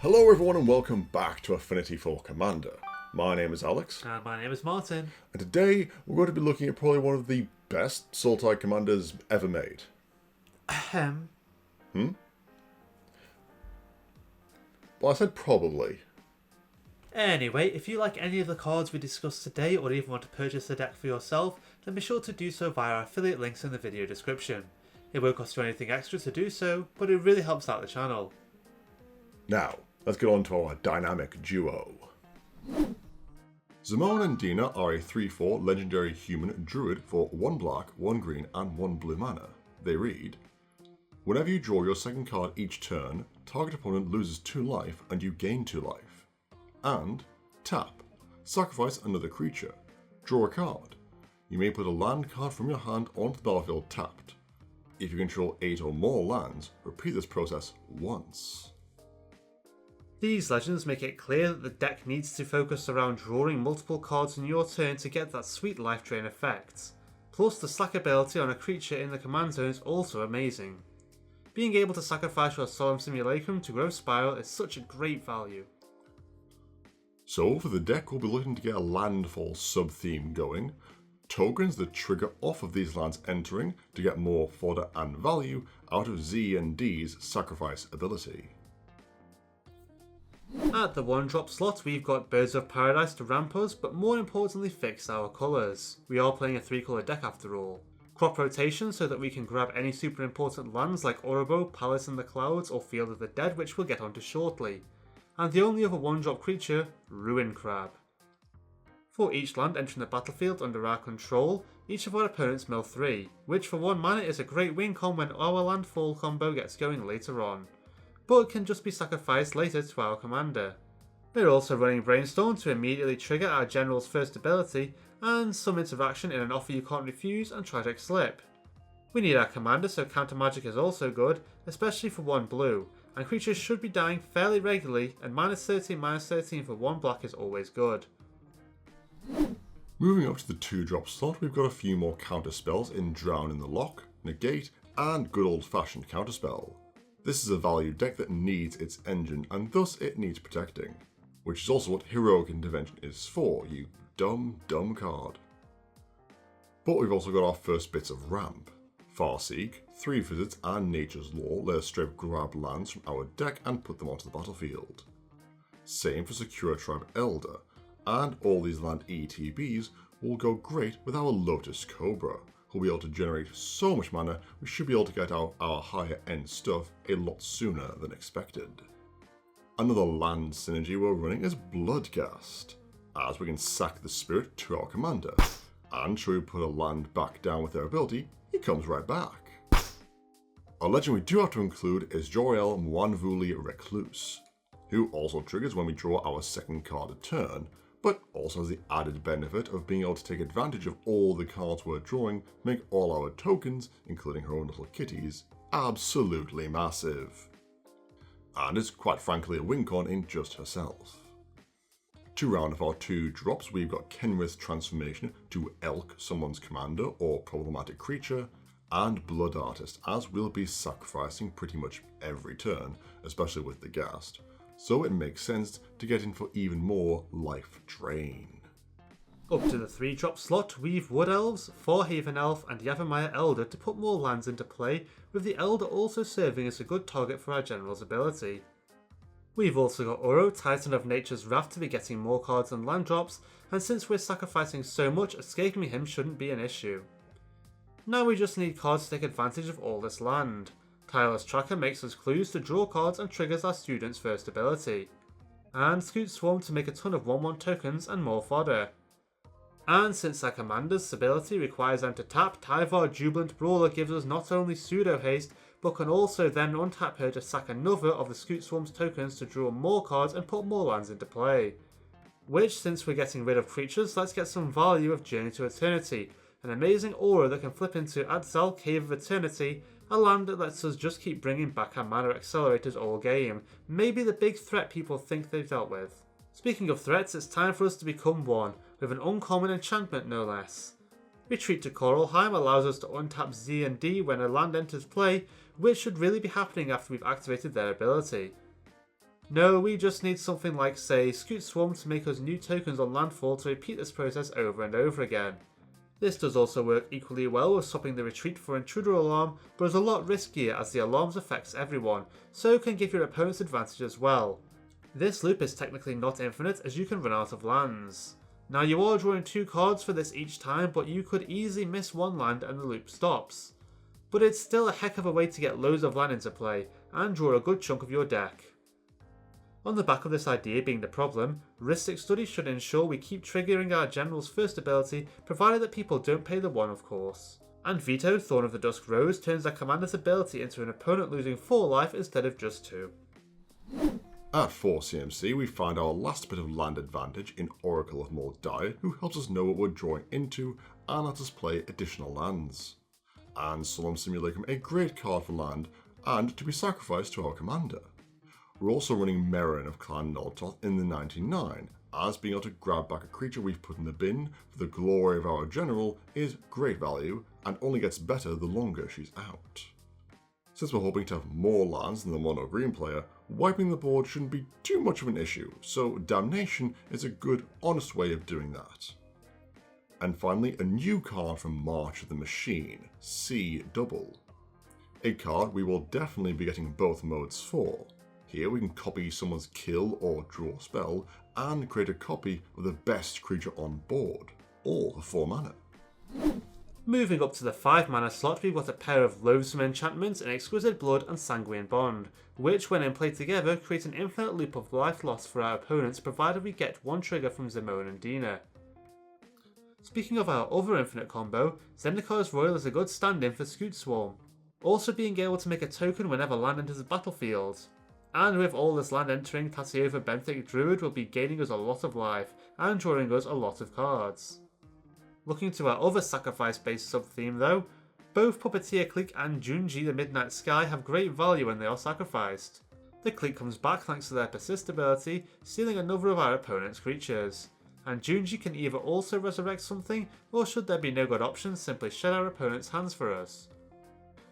Hello everyone and welcome back to Affinity for Commander. My name is Alex. And my name is Martin. And today we're going to be looking at probably one of the best Sultai commanders ever made. Ahem. Well, I said probably. Anyway, if you like any of the cards we discussed today or even want to purchase the deck for yourself, then be sure to do so via our affiliate links in the video description. It won't cost you anything extra to do so, but it really helps out the channel. Now, let's get on to our dynamic duo. Zimone and Dina are a 3/4 legendary human druid for 1 black, 1 green and 1 blue mana. They read, whenever you draw your second card each turn, target opponent loses 2 life and you gain 2 life. And tap, sacrifice another creature, draw a card. You may put a land card from your hand onto the battlefield tapped. If you control 8 or more lands, repeat this process once. These legends make it clear that the deck needs to focus around drawing multiple cards in your turn to get that sweet life drain effect. Plus, the sack ability on a creature in the command zone is also amazing. Being able to sacrifice your Solemn Simulacrum to grow Spiral is such a great value. So for the deck, we'll be looking to get a landfall sub-theme going, tokens that trigger off of these lands entering to get more fodder and value out of Z and D's sacrifice ability. At the 1-drop slot, we've got Birds of Paradise to ramp us, but more importantly fix our colours. We are playing a 3-colour deck after all. Crop rotation so that we can grab any super important lands like Orobo, Palace in the Clouds or Field of the Dead, which we'll get onto shortly. And the only other 1-drop creature, Ruin Crab. For each land entering the battlefield under our control, each of our opponents mill 3, which for 1 mana is a great win con when our landfall combo gets going later on, but can just be sacrificed later to our commander. We're also running Brainstorm to immediately trigger our general's first ability and some interaction in an offer you can't refuse and Tragic Slip. We need our commander, so counter magic is also good, especially for 1 blue, and creatures should be dying fairly regularly, and -13/-13 for 1 black is always good. Moving up to the 2-drop slot, we've got a few more counter spells in Drown in the Loch, Negate and good old fashioned counterspell. This is a value deck that needs its engine and thus it needs protecting, which is also what Heroic Intervention is for, you dumb card. But we've also got our first bits of ramp. Farseek, 3 Visits and Nature's Law let us straight grab lands from our deck and put them onto the battlefield. Same for Secure Tribe Elder, and all these land ETBs will go great with our Lotus Cobra, who'll be able to generate so much mana we should be able to get out our higher end stuff a lot sooner than expected. Another land synergy we're running is Bloodghast, as we can sack the spirit to our commander, and should we put a land back down with their ability, he comes right back. A legend we do have to include is Jor-El Mwanvuli Recluse, who also triggers when we draw our second card a turn, but also has the added benefit of being able to take advantage of all the cards we're drawing, make all our tokens, including her own little kitties, absolutely massive. And is quite frankly a win con in just herself. To round off our 2 drops, we've got Kenrith's Transformation to Elk, someone's commander or problematic creature, and Blood Artist, as we'll be sacrificing pretty much every turn, especially with the Ghast, so it makes sense to get in for even more life drain. Up to the 3-drop slot, we've Wood Elves, 4 Haven Elf and Yavimaya Elder to put more lands into play, with the Elder also serving as a good target for our general's ability. We've also got Uro, Titan of Nature's Wrath to be getting more cards and land drops, and since we're sacrificing so much, escaping him shouldn't be an issue. Now we just need cards to take advantage of all this land. Tireless Tracker makes us clues to draw cards and triggers our student's first ability. And Scoot Swarm to make a ton of 1/1 tokens and more fodder. And since our commander's ability requires them to tap, Tyvar Jubilant Brawler gives us not only pseudo haste, but can also then untap her to sack another of the Scoot Swarm's tokens to draw more cards and put more lands into play. Which, since we're getting rid of creatures, let's get some value of Journey to Eternity, an amazing aura that can flip into Adzal Cave of Eternity, a land that lets us just keep bringing back our mana accelerators all game, maybe the big threat people think they've dealt with. Speaking of threats, it's time for us to become one, with an uncommon enchantment no less. Retreat to Coralheim allows us to untap Z and D when a land enters play, which should really be happening after we've activated their ability. No, we just need something like, say, Scoot Swarm to make us new tokens on landfall to repeat this process over and over again. This does also work equally well with swapping the retreat for intruder alarm, but is a lot riskier as the alarms affects everyone, so can give your opponents advantage as well. This loop is technically not infinite as you can run out of lands. Now you are drawing 2 cards for this each time, but you could easily miss one land and the loop stops. But it's still a heck of a way to get loads of land into play, and draw a good chunk of your deck. On the back of this idea being the problem, Rhystic Study should ensure we keep triggering our general's first ability, provided that people don't pay the 1 of course. And Veto, Thorn of the Dusk Rose, turns our commander's ability into an opponent losing 4 life instead of just 2. At 4 CMC, we find our last bit of land advantage in Oracle of Mordiah, who helps us know what we're drawing into and lets us play additional lands. And Solemn Simulacrum, a great card for land and to be sacrificed to our commander. We're also running Merrin of Clan Noltoth in the 99, as being able to grab back a creature we've put in the bin for the glory of our general is great value and only gets better the longer she's out. Since we're hoping to have more lands than the mono green player, wiping the board shouldn't be too much of an issue, so Damnation is a good, honest way of doing that. And finally, a new card from March of the Machine, C Double. A card we will definitely be getting both modes for. Here we can copy someone's kill or draw spell and create a copy of the best creature on board, all for 4 mana. Moving up to the 5 mana slot, we've got a pair of loathsome enchantments in Exquisite Blood and Sanguine Bond, which when in play together create an infinite loop of life loss for our opponents provided we get 1 trigger from Zimone and Dina. Speaking of our other infinite combo, Zendikaar's Royal is a good stand-in for Scoot Swarm, also being able to make a token whenever land enters the battlefield. And with all this land entering, Tasiova Benthic Druid will be gaining us a lot of life and drawing us a lot of cards. Looking to our other sacrifice-based sub-theme though, both Puppeteer Clique and Junji the Midnight Sky have great value when they are sacrificed. The Clique comes back thanks to their Persist ability, stealing another of our opponent's creatures. And Junji can either also resurrect something, or should there be no good options, simply shed our opponent's hands for us.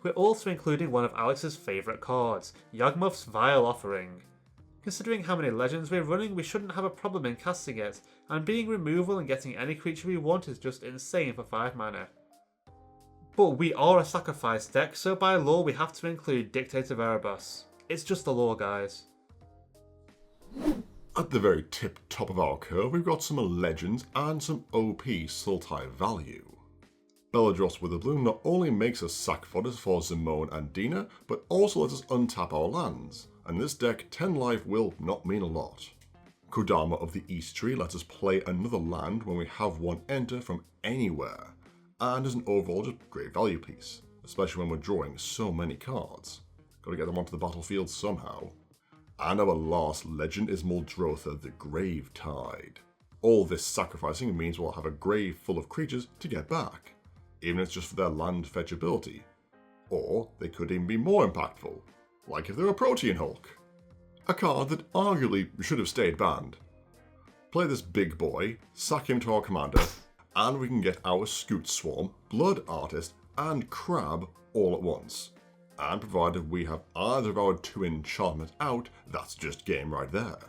We're also including one of Alex's favourite cards, Yawgmoth's Vile Offering. Considering how many legends we're running, we shouldn't have a problem in casting it, and being removal and getting any creature we want is just insane for 5 mana. But we are a sacrifice deck, so by law we have to include Dictator Erebus. It's just the law, guys. At the very top of our curve, we've got some legends and some OP Sultai value. Beledros Witherbloom not only makes us sack fodder for Zimone and Dina, but also lets us untap our lands, and this deck 10 life will not mean a lot. Kodama of the East Tree lets us play another land when we have one enter from anywhere, and is an overall just great value piece, especially when we're drawing so many cards. Gotta get them onto the battlefield somehow. And our last legend is Muldrotha the Gravetide. All this sacrificing means we'll have a grave full of creatures to get back, even if it's just for their land fetch ability. Or they could even be more impactful, like if they're a Protean Hulk. A card that arguably should have stayed banned. Play this big boy, sack him to our commander, and we can get our Scoot Swarm, Blood Artist, and Crab all at once. And provided we have either of our 2 enchantments out, that's just game right there.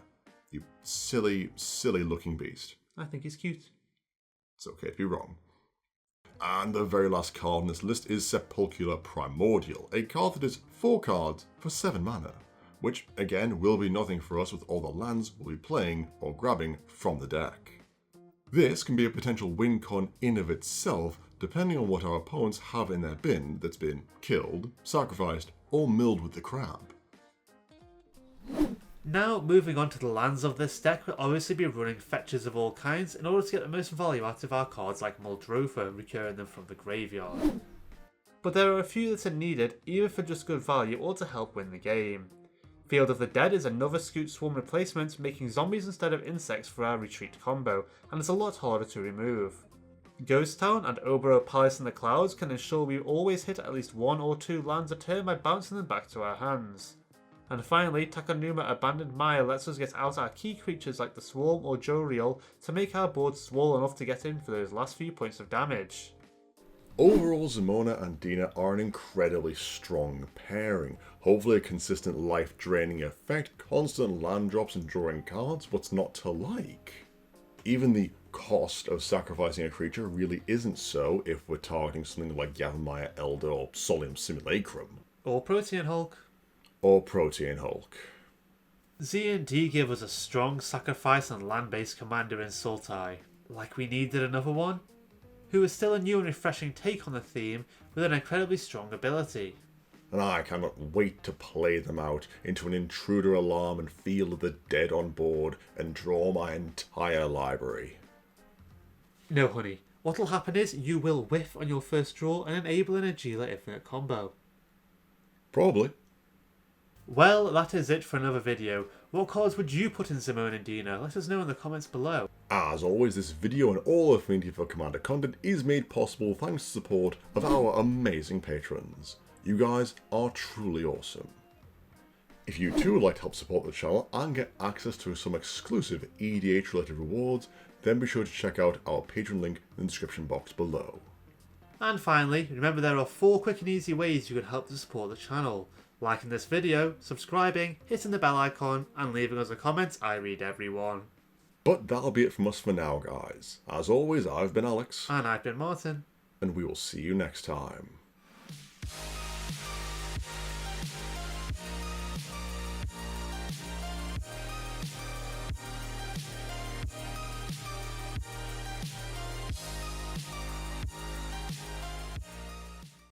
You silly, silly looking beast. I think he's cute. It's okay to be wrong. And the very last card on this list is Sepulchral Primordial, a card that is 4 cards for 7 mana, which again will be nothing for us with all the lands we'll be playing or grabbing from the deck. This can be a potential win con in of itself, depending on what our opponents have in their bin that's been killed, sacrificed, or milled with the crab. Now, moving on to the lands of this deck, we'll obviously be running fetches of all kinds in order to get the most value out of our cards like Muldrotha, recurring them from the graveyard. But there are a few that are needed either for just good value or to help win the game. Field of the Dead is another Scoot Swarm replacement, making zombies instead of insects for our retreat combo, and is a lot harder to remove. Ghost Town and Oboro Palace in the Clouds can ensure we always hit at least 1 or 2 lands a turn by bouncing them back to our hands. And finally, Takanuma Abandoned Mire lets us get out our key creatures like the Swarm or Joriel to make our board swole enough to get in for those last few points of damage. Overall, Zimone and Dina are an incredibly strong pairing. Hopefully a consistent life-draining effect, constant land drops and drawing cards, what's not to like? Even the cost of sacrificing a creature really isn't so if we're targeting something like Yavimaya Elder or Solium Simulacrum. Or Protean Hulk. Or Protean Hulk. Z&D give us a strong sacrifice and land-based commander in Sultai. Like we needed another one? Who is still a new and refreshing take on the theme with an incredibly strong ability. And I cannot wait to play them out into an intruder alarm and Field of the Dead on board and draw my entire library. No, honey. What'll happen is you will whiff on your first draw and enable an Agila Infinite combo. Probably. Well, that is it for another video. What cards would you put in Zimone and Dina? Let us know in the comments below. As always, this video and all Affinity for Commander content is made possible thanks to the support of our amazing patrons. You guys are truly awesome. If you too would like to help support the channel and get access to some exclusive EDH related rewards, then be sure to check out our Patreon link in the description box below. And finally, remember there are 4 quick and easy ways you can help to support the channel. Liking this video, subscribing, hitting the bell icon, and leaving us a comment. I read everyone. But that'll be it from us for now, guys. As always, I've been Alex. And I've been Martin. And we will see you next time.